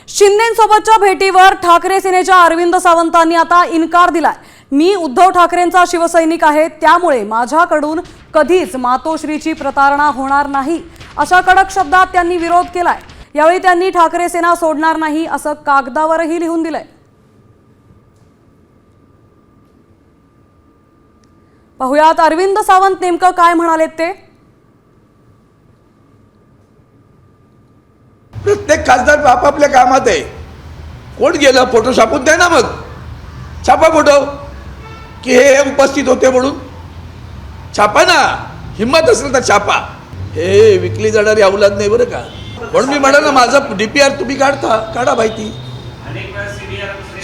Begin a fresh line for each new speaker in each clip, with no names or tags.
शिंदेंसोबतच्या भेटीवर ठाकरे सेनेच्या अरविंद सावंतांनी आता इन्कार दिलाय। मी उद्धव ठाकरेंचा शिवसैनिक आहे, त्यामुळे माझ्याकडून कधीच मातोश्रीची प्रतारणा होणार नाही अशा कडक शब्दात त्यांनी विरोध केलाय। यावेळी त्यांनी ठाकरे सेना सोडणार नाही असं कागदावरही लिहून दिलंय। पाहुयात अरविंद सावंत नेमकं काय म्हणालेत ते।
प्रत्येक खासदार आपापल्या कामात आहे। कोण गेलं फोटो छापून द्या ना, मग छापा फोटो की हे उपस्थित होते म्हणून छापा ना, हिम्मत असेल तर छापा। हे विकली जाणारी औलाद नाही बरं का। म्हणून मी म्हणाल ना, माझं डीपीआर तुम्ही काढा माहिती,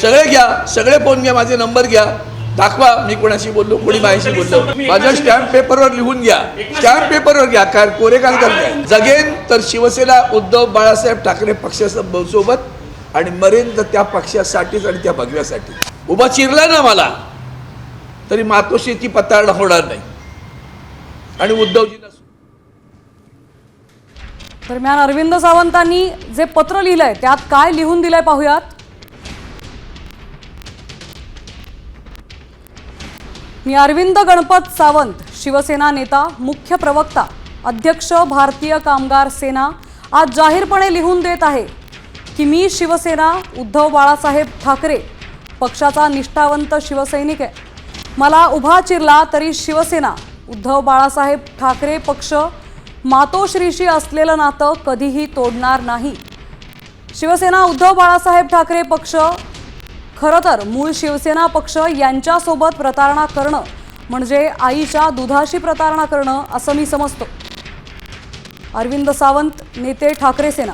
सगळे घ्या, सगळे फोन घ्या, माझे नंबर घ्या, दाखवा मी कोणाशी बोललो, कोणी माझ्याशी बोललो, माझ्या स्टॅम्प पेपरवर लिहून घ्या, स्टॅम्प पेपरवर घ्या, काय कोरेकाल घ्या। जगेन तर शिवसेना उद्धव बाळासाहेब ठाकरे पक्षासोबत आणि मरेन तर त्या पक्षासाठीच आणि त्या भगव्यासाठी। उभा चिरला ना मला तरी मातोश्रीची पताळणा होणार नाही आणि उद्धवजींना।
दरम्यान अरविंद सावंतांनी जे पत्र लिहिलंय त्यात काय लिहून दिलंय पाहुयात। मी अरविंद गणपत सावंत, शिवसेना नेता, मुख्य प्रवक्ता, अध्यक्ष भारतीय कामगार सेना, आज जाहीरपणे लिहून देत आहे की मी शिवसेना उद्धव बाळासाहेब ठाकरे पक्षाचा निष्ठावंत शिवसैनिक आहे। मला उभा चिरला तरी शिवसेना उद्धव बाळासाहेब ठाकरे पक्ष मातोश्रीशी असलेलं नातं कधीही तोडणार नाही। शिवसेना उद्धव बाळासाहेब ठाकरे पक्ष खरं तर मूळ शिवसेना पक्ष यांच्यासोबत प्रतारणा करणं म्हणजे आईच्या दुधाशी प्रतारणा करणं असं मी समजतो। अरविंद सावंत, नेते ठाकरे सेना।